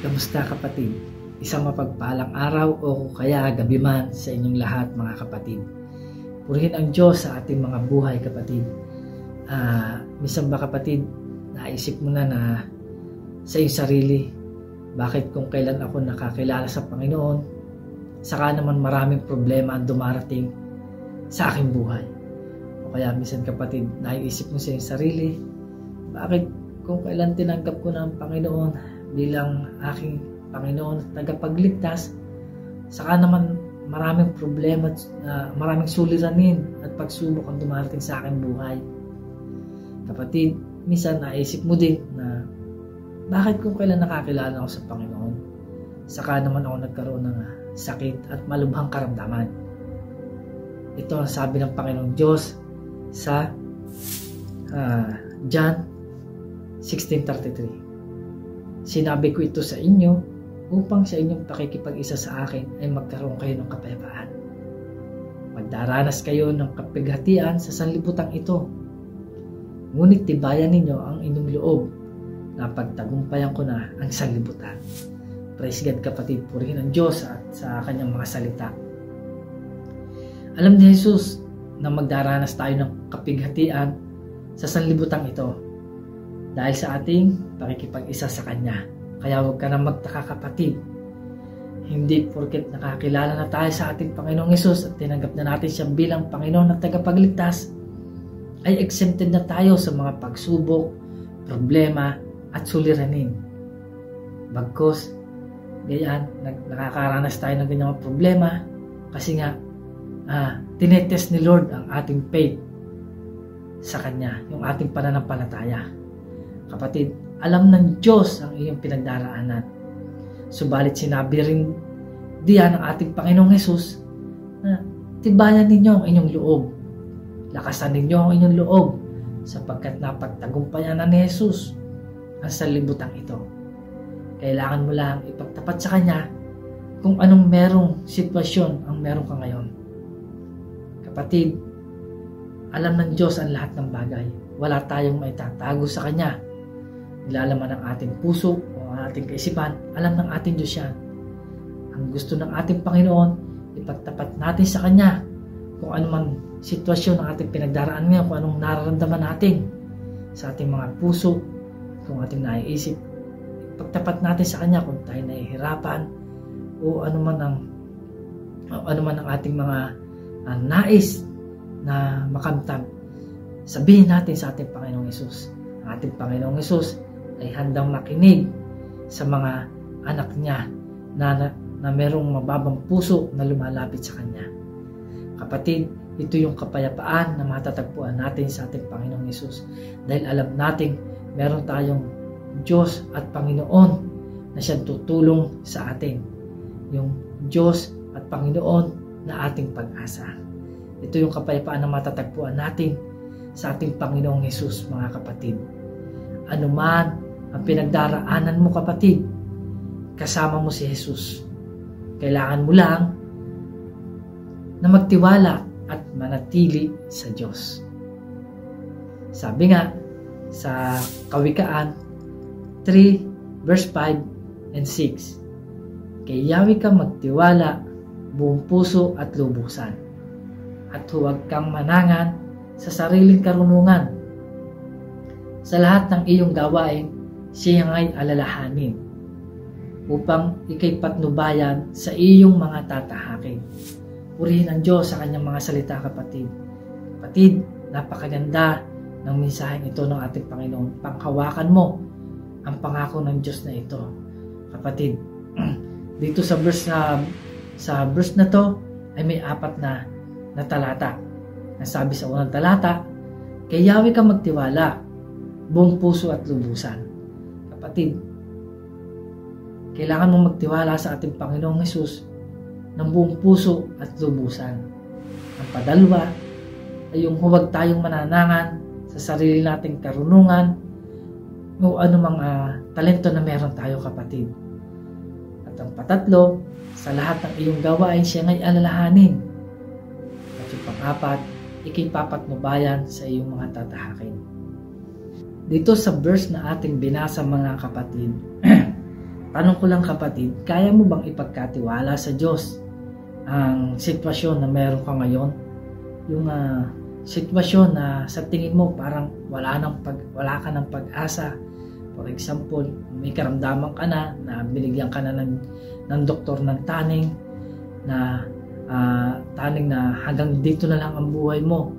Kamusta kapatid? Isang mapagpalang araw o kaya gabi man sa inyong lahat mga kapatid. Purihin ang Diyos sa ating mga buhay kapatid. Minsan ba kapatid, naisip mo na sa iyong sarili, bakit kung kailan ako nakakilala sa Panginoon, saka naman maraming problema ang dumarating sa aking buhay. O kaya minsan kapatid, naisip mo sa iyong sarili, bakit kung kailan tinanggap ko na ang Panginoon bilang aking Panginoon at tagapagligtas, saka naman maraming problema at maraming suliranin at pagsubok ang dumarating sa aking buhay. Kapatid, minsan naisip mo din na bakit kung kailan nakakilala ako sa Panginoon, saka naman ako nagkaroon ng sakit at malubhang karamdaman. Ito ang sabi ng Panginoong Diyos sa John 16:33. Sinabi ko ito sa inyo upang sa inyong pakikipag-isa sa akin ay magkaroon kayo ng kapayapaan. Magdaranas kayo ng kapighatian sa sanlibutan ito. Ngunit tibayan ninyo ang inyong loob na pagtagumpayan ko na ang sanlibutan. Praise God kapatid, purihin ang Diyos at sa kanyang mga salita. Alam ni Jesus na magdaranas tayo ng kapighatian sa sanlibutan ito dahil sa ating pakikipag-isa sa Kanya. Kaya huwag ka na magtaka kapatid. Hindi porket nakakilala na tayo sa ating Panginoong Hesus at tinanggap na natin siya bilang Panginoon at tagapagligtas, ay exempted na tayo sa mga pagsubok, problema at suliranin. Bagkus, gayaan, nakakaranas tayo ng ganyang problema kasi nga tinetest ni Lord ang ating faith sa Kanya, yung ating pananampalataya. Kapatid, alam ng Diyos ang iyong pinagdaraanan. Subalit sinabi rin diyan ng ating Panginoong Hesus na tibayan ninyo ang inyong loob. Lakasan ninyo ang inyong loob sapagkat napagtagumpayan na ni Hesus ang sanlibutan ito. Kailangan mo lang ipagtapat sa Kanya kung anong merong sitwasyon ang meron ka ngayon. Kapatid, alam ng Diyos ang lahat ng bagay. Wala tayong maitatago sa Kanya. Nilalaman ng ating puso o ang ating kaisipan, alam ng ating Diyos yan. Ang gusto ng ating Panginoon, ipagtapat natin sa Kanya kung anumang sitwasyon ng ating pinagdaraan ngayon, kung anong nararamdaman natin sa ating mga puso, kung ating naiisip. Ipagtapat natin sa Kanya kung tayo nahihirapan o anuman ang ating mga nais na makamtan. Sabihin natin sa ating Panginoong Hesus. Ang ating Panginoong Hesus ay handang makinig sa mga anak niya na merong mababang puso na lumalapit sa Kanya. Kapatid, ito yung kapayapaan na matatagpuan natin sa ating Panginoong Hesus dahil alam nating meron tayong Diyos at Panginoon na siyang tutulong sa atin. Yung Diyos at Panginoon na ating pag-asa. Ito yung kapayapaan na matatagpuan natin sa ating Panginoong Hesus, mga kapatid. Ano man ang pinagdaraanan mo kapatid, kasama mo si Hesus. Kailangan mo lang na magtiwala at manatili sa Diyos. Sabi nga sa Kawikaan 3 verse 5 and 6, kay Yahweh ka magtiwala buong puso at lubusan, at huwag kang manangan sa sariling karunungan. Sa lahat ng iyong gawain, siya ngay alalahanin upang ikay patnubayan sa iyong mga tatahakin. Purihin ang Diyos sa kanyang mga salita kapatid. Kapatid, napakaganda ng mensaheng ito ng ating Panginoon. Panghawakan mo ang pangako ng Diyos na ito. Kapatid, dito sa verse na to ay may 4 na talata. Nasabi sa unang talata, kay Yahweh ka magtiwala buong puso at lubusan. Kapatid, kailangan mong magtiwala sa ating Panginoong Hesus ng buong puso at lubusan. Ang padalwa ay yung huwag tayong mananangan sa sarili nating karunungan o anumang talento na meron tayo kapatid. At ang patatlo, sa lahat ng iyong gawain siya ngay alalahanin. At yung pang-apat, ikay papatnubayan sa iyong mga tatahakin. Dito sa verse na ating binasa mga kapatid, Tanong ko lang kapatid, kaya mo bang ipagkatiwala sa Diyos ang sitwasyon na meron ka ngayon? Yung sitwasyon na sa tingin mo parang wala ka ng pag-asa. For example, may karamdaman ka na binigyan ka na ng doktor ng taning na hanggang dito na lang ang buhay mo.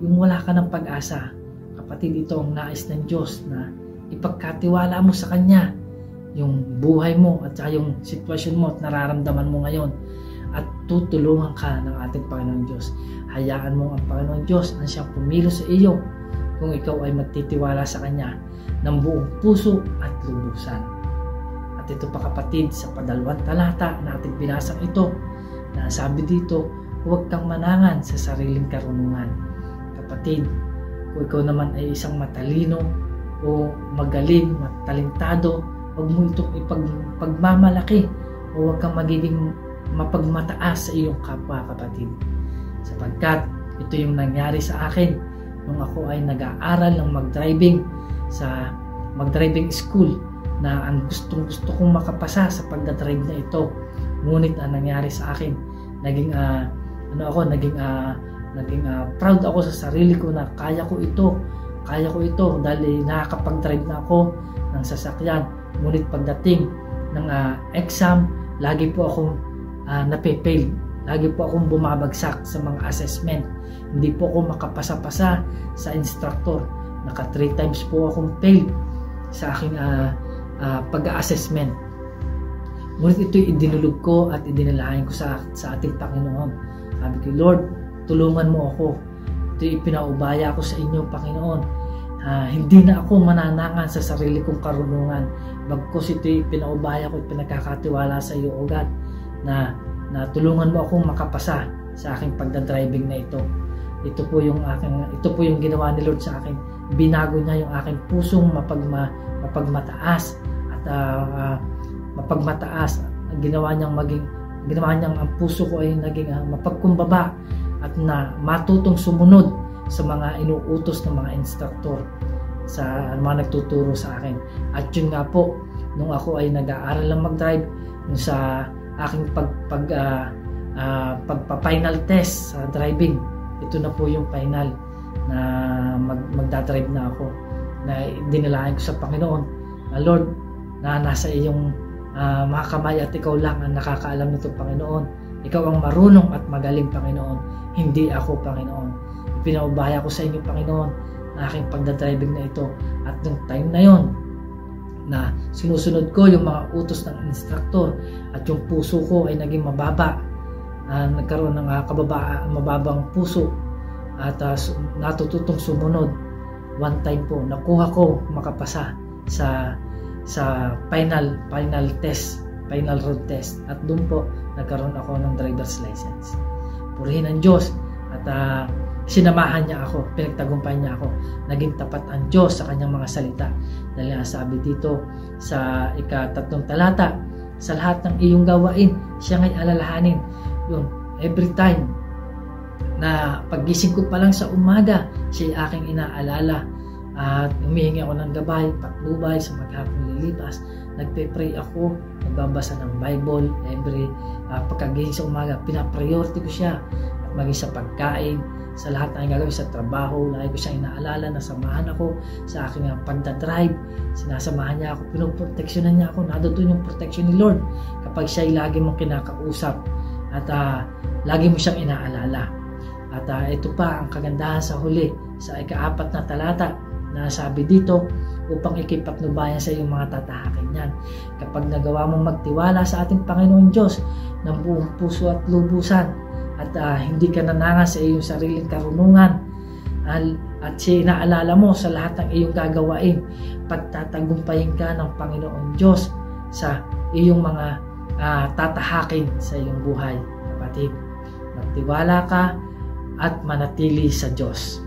Yung wala ka ng pag-asa, kapatid, ito ang nais ng Diyos na ipagkatiwala mo sa Kanya yung buhay mo at saka yung sitwasyon mo at nararamdaman mo ngayon, at tutulungan ka ng ating Panginoon Diyos. Hayaan mo ang Panginoon Diyos ang siyang pumilo sa iyo kung ikaw ay magtitiwala sa Kanya ng buong puso at lubusan. At ito pa kapatid, sa padalawang talata na ating binasang ito, na sabi dito, huwag kang manangan sa sariling karunungan. Kapatid, kung ikaw naman ay isang matalino o magaling, matalentado, huwag mo itong ipagmamalaki o huwag kang magiging mapagmataas sa iyong kapwa kapatid. Sapagkat ito yung nangyari sa akin nung ako ay nag-aaral ng mag-driving sa mag-driving school, na ang gusto kong makapasa sa pagdadrive na ito. Ngunit ang nangyari sa akin, naging proud ako sa sarili ko na kaya ko ito dahil nakakapag-drive na ako ng sasakyan. Ngunit pagdating ng exam, lagi po akong nape-fail. Lagi po akong bumabagsak sa mga assessment. Hindi po ako makapasa-pasa sa instructor. Naka 3 times po akong fail sa aking pag-assessment. Ngunit ito'y idinulog ko at idinalahin ko sa ating Panginoon. Sabi ko, Lord, tulungan mo ako. Ito'y ipinaubaya ko sa inyo, Panginoon. Hindi na ako mananangan sa sarili kong karunungan. Bagkus ito'y pinaubaya ko at pinagkakatiwala sa iyo, O God, na tulungan mo akong makapasa sa aking pagdadriving na ito. Ito po yung ginawa ni Lord sa akin. Binago niya yung aking pusong mapagmataas at mapagmataas. Ginawa niyang ang puso ko ay naging mapagkumbaba at na matutong sumunod sa mga inuutos ng mga instructor, sa mga nagtuturo sa akin. At yun nga po, nung ako ay nag-aaral lang mag-drive, nung sa aking pagpa-final test sa driving, ito na po yung final na magdadrive na ako, na dinalahin ko sa Panginoon, Lord, na nasa iyong mga kamay at ikaw lang ang nakakaalam nito, Panginoon. Ikaw ang marunong at magaling, Panginoon, hindi ako, Panginoon. Pinaubaya ko sa inyo, Panginoon, na aking pagdadriving na ito. At nung time na yon na sinusunod ko yung mga utos ng instructor at yung puso ko ay naging mababa, nagkaroon ng mababang puso at natututong sumunod. One time po nakuha ko makapasa sa final road test, at doon po nagkaroon ako ng driver's license. Purihin ang Diyos, at sinamahan niya ako, pinagtagumpayan niya ako. Naging tapat ang Diyos sa kanyang mga salita, dahil sabi dito sa ika-3 talata, sa lahat ng iyong gawain siya ngay alalahanin. Yun, every time na paggising ko pa lang sa umaga, siya aking inaalala, at humihingi ako ng gabay, patnubay sa maghapong lilipas. Nagpe-pray ako, nagbabasa ng Bible every pagkagising sa umaga. Pinapriority ko siya, at maging sa pagkain, sa lahat ng gagawin sa trabaho. Lagi ko siya inaalala na samahan ako sa aking pagdadrive. Sinasamahan niya ako, pinoproteksyonan niya ako. Nadoon yung protection ni Lord kapag siya ay lagi mong kinakausap at lagi mo siyang inaalala. At ito pa ang kagandahan sa huli, sa ika-4 na talata, na sabi dito, upang ikipatnubayan sa iyong mga tatahakin niyan. Kapag nagawa mong magtiwala sa ating Panginoon Diyos ng buong puso at lubusan, at hindi ka nanangan sa iyong sariling karunungan, at siya inaalala mo sa lahat ng iyong gagawain, pagtatagumpayin ka ng Panginoon Diyos sa iyong mga tatahakin sa iyong buhay. Kapatid, magtiwala ka at manatili sa Diyos.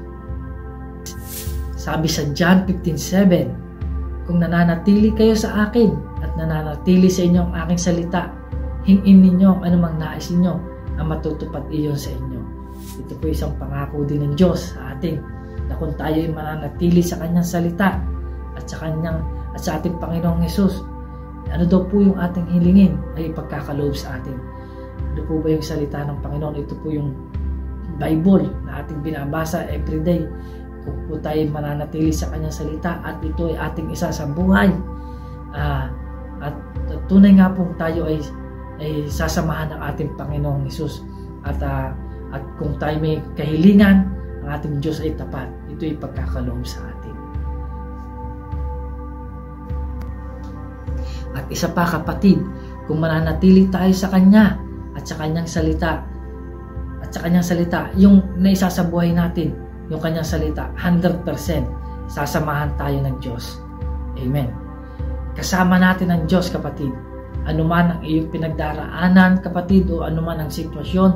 Sabi sa John 15:7, kung nananatili kayo sa akin at nananatili sa inyo ang aking salita, hingin ninyo ang anumang nais ninyo, ang matutupad iyon sa inyo. Ito po isang pangako din ng Diyos sa atin, na kung tayo ay mananatili sa kanyang salita at sa ating Panginoong Hesus, Ano daw po yung ating hilingin ay ipagkakaloob sa atin. Ano po ba yung salita ng Panginoon? Ito po yung Bible na ating binabasa everyday. Kung po tayo mananatili sa kanyang salita at ito ay ating isa sa buhay. At tunay nga po tayo ay sasamahan ng ating Panginoong Hesus. At kung tayo may kahilingan, ang ating Diyos ay tapat. Ito ay pagkakaloob sa atin. At isa pa kapatid, kung mananatili tayo sa Kanya at sa Kanyang salita, yung naisa sa buhay natin, yung Kanyang salita, 100% sasamahan tayo ng Diyos. Amen. Kasama natin ang Diyos kapatid. Anuman ang iyong pinagdaraanan kapatid o anuman ang sitwasyon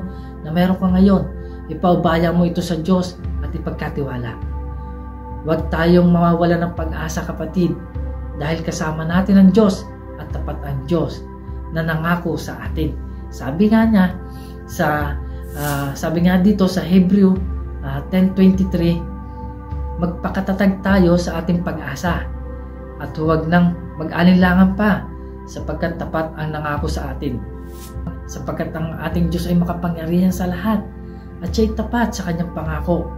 na meron ka ngayon, ipaubaya mo ito sa Diyos at ipagkatiwala. Huwag tayong mawawala ng pag-asa kapatid dahil kasama natin ang Diyos at tapat ang Diyos na nangako sa atin. Sabi nga dito sa Hebreo 10:23, magpakatatag tayo sa ating pag-asa at huwag nang mag-alinlangan pa sapagkat tapat ang nangako sa atin. Sapagkat ang ating Diyos ay makapangyarihan sa lahat at siya'y tapat sa kanyang pangako.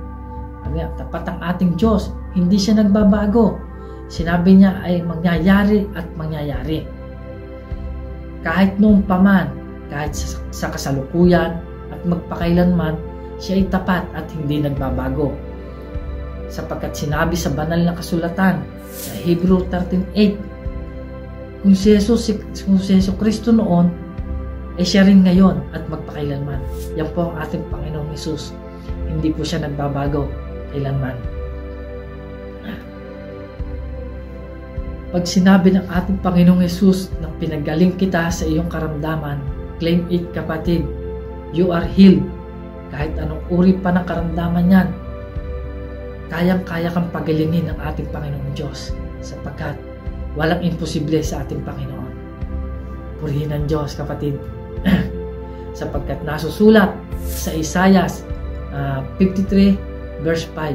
Tapat ang ating Diyos, hindi siya nagbabago. Sinabi niya ay mangyayari at mangyayari. Kahit noong paman, kahit sa kasalukuyan at magpakailanman, siya ay tapat at hindi nagbabago. Sapagkat sinabi sa banal na kasulatan sa Hebrew 13:8, kung si Yesu Kristo noon, ay siya rin ngayon at magpakailanman. Yan po ang ating Panginoong Hesus. Hindi po siya nagbabago kailanman. Pag sinabi ng ating Panginoong Hesus na pinagaling kita sa iyong karamdaman, claim it kapatid. You are healed. Kahit anong uri pa ng karamdaman yan, kayang-kaya kang pagalingin ng ating Panginoong Diyos sapagkat walang imposible sa ating Panginoon. Purihin ang Diyos kapatid. Sapagkat nasusulat sa Isaiah 53 verse 5,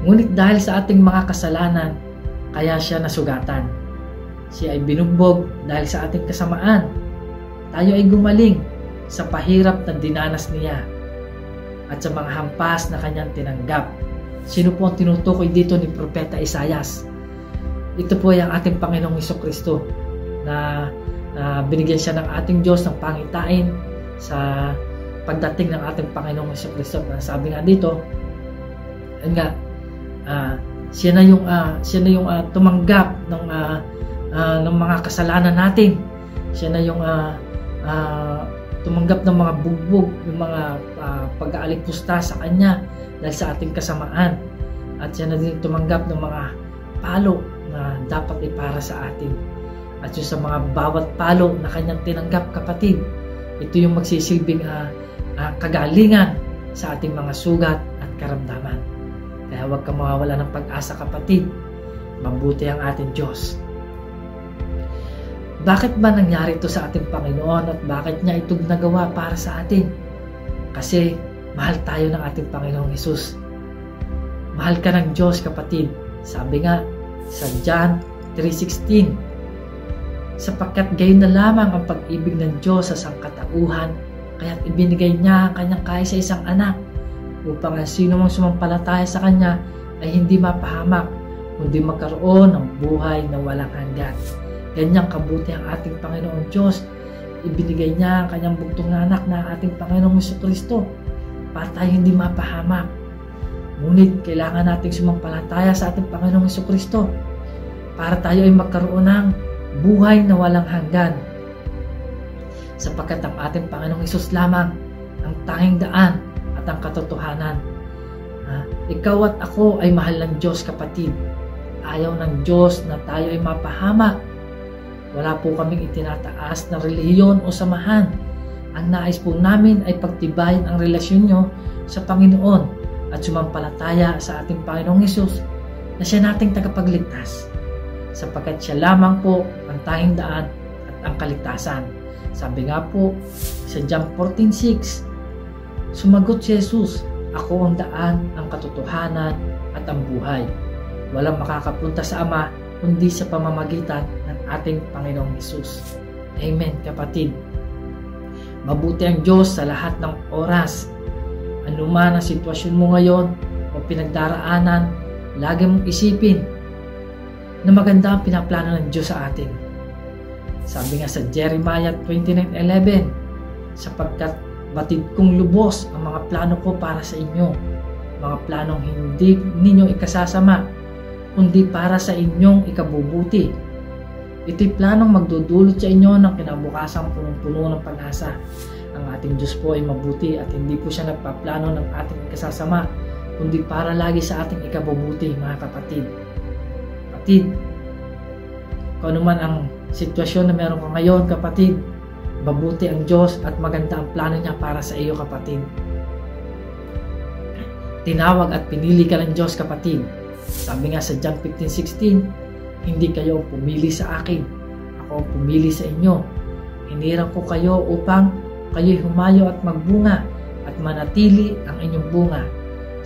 ngunit dahil sa ating mga kasalanan, kaya siya nasugatan. Siya ay binugbog dahil sa ating kasamaan. Tayo ay gumaling sa pahirap na dinanas niya at sa mga hampas na kanyang tinanggap. Sino po ang tinutukoy dito ni Propeta Isaiah? Ito po ay ang ating Panginoong Hesukristo na binigyan siya ng ating Diyos ng pangitain sa pagdating ng ating Panginoong Hesukristo. Sabi nga dito, siya na yung tumanggap ng mga kasalanan natin. Siya na yung tumanggap ng mga bugbog, yung mga pag-aaligpusta sa kanya dahil sa ating kasamaan. At siya na din tumanggap ng mga palo na dapat ipara sa atin. At yung sa mga bawat palo na kanyang tinanggap kapatid, ito yung magsisilbing kagalingan sa ating mga sugat at karamdaman. Kaya huwag kang mawawala ng pag-asa kapatid. Mabuti ang ating Diyos. Bakit ba nangyari ito sa ating Panginoon at bakit niya ito nagawa para sa atin? Kasi mahal tayo ng ating Panginoong Hesus. Mahal ka ng Diyos kapatid. Sabi nga sa John 3:16, sapagkat gayon na lamang ang pag-ibig ng Diyos sa sangkatauhan, kaya't ibinigay niya ang kanyang kaisa-isang anak upang ang sino mang sumampalataya sa kanya ay hindi mapahamak, kundi magkaroon ng buhay na walang hanggan. Ganyang kabuti ang ating Panginoong Diyos. Ibinigay niya ang kanyang bugtong na anak na ating Panginoong Hesukristo para tayo hindi mapahamak. Ngunit kailangan nating sumampalataya sa ating Panginoong Hesukristo para tayo ay magkaroon ng buhay na walang hanggan. Sapagkat ang ating Panginoong Hesus lamang ang tanging daan at ang katotohanan. Ikaw at ako ay mahal ng Diyos kapatid. Ayaw ng Diyos na tayo ay mapahamak. Wala po kaming itinataas na relihiyon o samahan. Ang nais po namin ay pagtibayin ang relasyon nyo sa Panginoon at sumampalataya sa ating Panginoong Hesus na siya nating tagapagligtas. Sapagkat siya lamang po ang tanging daan at ang kaligtasan. Sabi nga po sa John 14:6, sumagot si Jesus, ako ang daan, ang katotohanan at ang buhay. Walang makakapunta sa Ama kundi sa pamamagitan ng ating Panginoong Hesus. Amen, kapatid. Mabuti ang Diyos sa lahat ng oras. Ano man ang sitwasyon mo ngayon o pinagdaraanan, lagi mong isipin na maganda ang pinaplano ng Diyos sa atin. Sabi nga sa Jeremiah 29:11, sapagkat batid kong lubos ang mga plano ko para sa inyo, mga planong hindi ninyo ikasasama, kundi para sa inyong ikabubuti. Ito'y planong magdudulot sa inyo ng kinabukasang punong-puno ng pag-asa. Ang ating Diyos po ay mabuti at hindi po siya nagpaplano ng ating ikasasama, kundi para lagi sa ating ikabubuti, mga kapatid. Kapatid, kung ano man ang sitwasyon na meron ka ngayon, kapatid, mabuti ang Diyos at maganda ang plano niya para sa iyo, kapatid. Tinawag at pinili ka ng Diyos, kapatid. Sabi nga sa John 15:16, hindi kayo pumili sa akin, ako ang pumili sa inyo. Hinirang ko kayo upang kayo'y humayo at magbunga at manatili ang inyong bunga.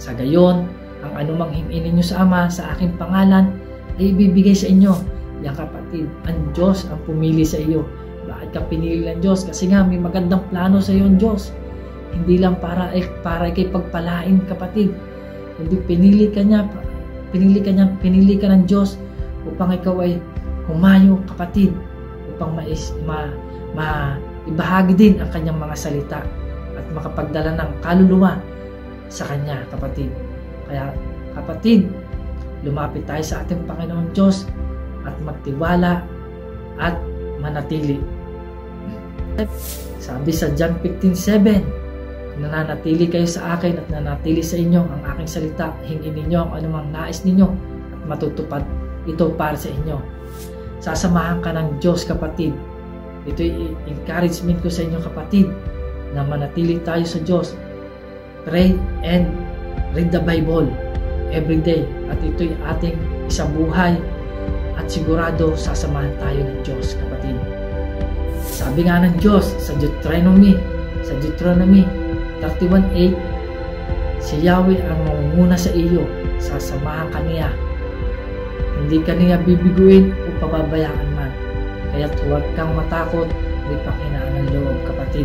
Sa gayon, ang anumang hingin ninyo sa Ama sa aking pangalan ay ibibigay sa inyo. Yan, kapatid, ang Diyos ang pumili sa iyo. Bakit ka pinili ng Diyos? Kasi nga may magandang plano sa iyo ang Diyos. Hindi lang para ikay pagpalain, kapatid. Kundi pinili ka ng Diyos upang ikaw ay humayo, kapatid, upang ibahagi din ang kanyang mga salita at makapagdala ng kaluluwa sa kanya, kapatid. Kaya, kapatid, lumapit tayo sa ating Panginoon Diyos at magtiwala at manatili. Sabi sa John 15:7, nananatili kayo sa akin at nanatili sa inyo ang aking salita, hingin ninyo ang anumang nais ninyo at matutupad ito para sa inyo. Sasamahan ka ng Diyos, kapatid. Ito'y encouragement ko sa inyo, kapatid, na manatili tayo sa Diyos. Pray and read the Bible every day. At ito'y ating isabuhay at sigurado sasamahan tayo ng Diyos, kapatid. Sabi nga ng Diyos sa Deuteronomy 31:8, si Yahweh ang mangunguna sa iyo, sasamahan ka niya. Hindi ka niya bibiguin o pababayaan man. Kaya't huwag kang matakot, di panghinaan ng loob, kapatid.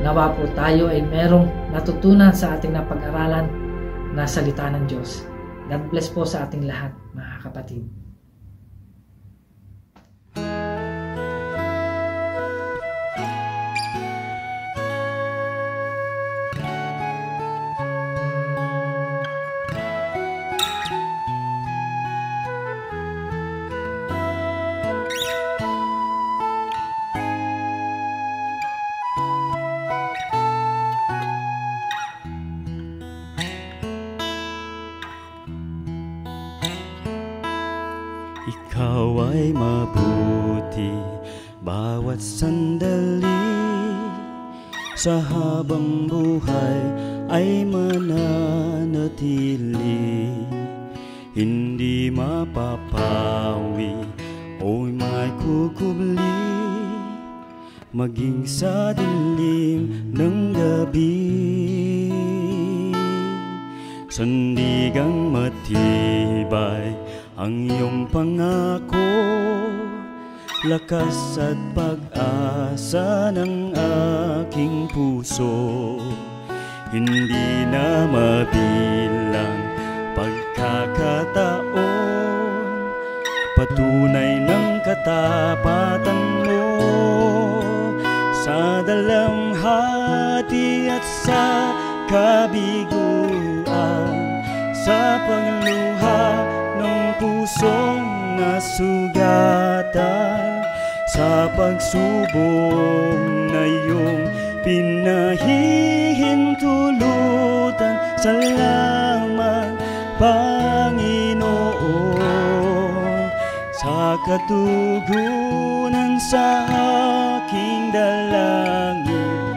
Nawa po tayo ay merong natutunan sa ating napag-aralan na salita ng Diyos. God bless po sa ating lahat, mga kapatid. Ikaw ay mabuti bawat sandali, sa habang buhay ay mananatili. Hindi mapapawi o may kukubli, maging sa dilim ng gabi. Sandigang matibay ang iyong pangako, lakas at pag-asa ng aking puso. Hindi na mabilang pagkakataon, patunay ng katapatan mo. Sa dalamhati at sa kabiguan, sa pagluha ng pusong nasugatan, sa pagsubok na iyong pinahihintulutan. Salamat, Panginoon, sa katugunan sa aking dalangin,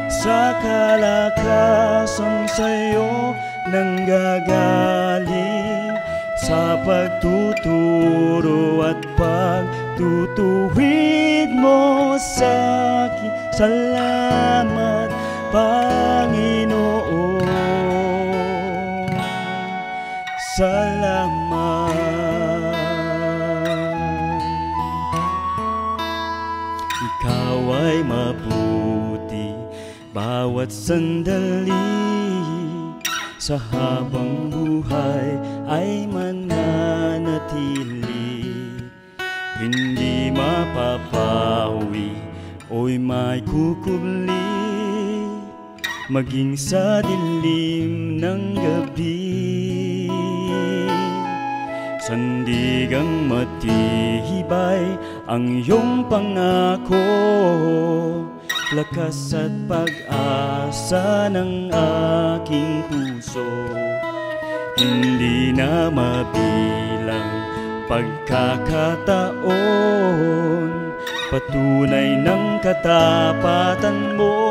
sa kalakasan sa'yo nanggagaling, sa pagtuturo at pagtutuwid mo sa akin. Salamat, Panginoon. Salamat. ay mabuti bawat sandali. Sa habang buhay ay mananatili, hindi mapapawi o'y may kukubli, maging sa dilim ng gabi. Sandigang matibay ang iyong pangako, lakas at pag-asa ng aking puso. Hindi na mabilang pagkakataon, patunay ng katapatan mo.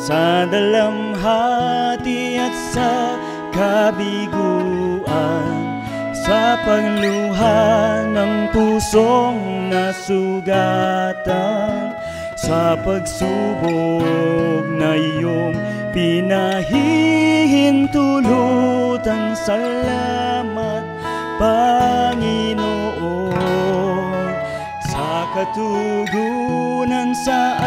Sa dalamhati at sa kabiguan, sa pagluha ng pusong nasugatan, sa pagsubok na iyong pinahihintulutan. Salamat, Panginoon, sa katugunan sa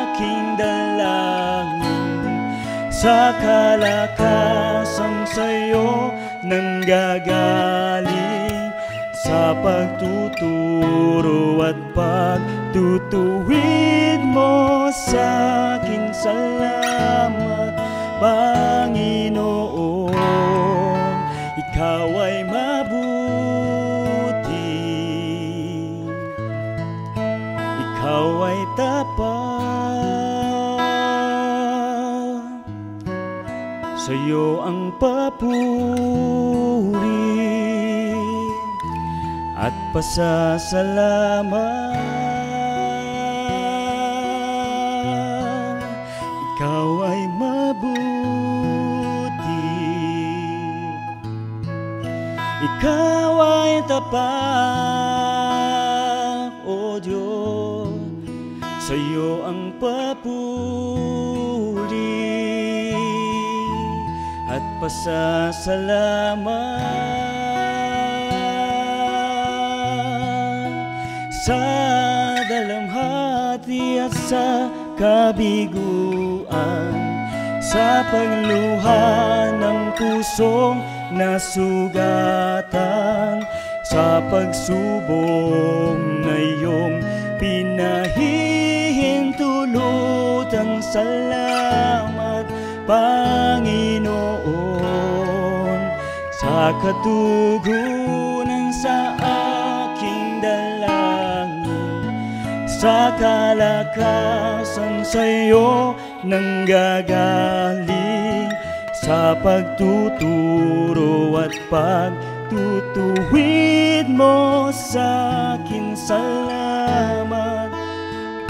aking dalangin, sa kalakasan sa'yo nanggagaling, sa pagtuturo at pagtutuwid mo sa'kin. Salamat, Panginoon, ikaw ay mabuti, ikaw ay tapat, sa'yo ang papuri at pasasalamat. Ikaw ay mabuti, ikaw ay tapat, O Diyos, sa'yo ang papuri at pasasalamat. Sa dalamhati at sa kabiguan, sa pagluha ng pusong nasugatan, sa pagsubok na iyong pinahihintulutan. Salamat, Panginoon, sa katugunan sa aking dalangin, sa kalakasan sa'yo nanggagaling, sa pagtuturo at pagtutuwid mo sa'kin. Salamat,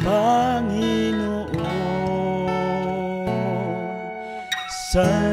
Panginoon, salamat.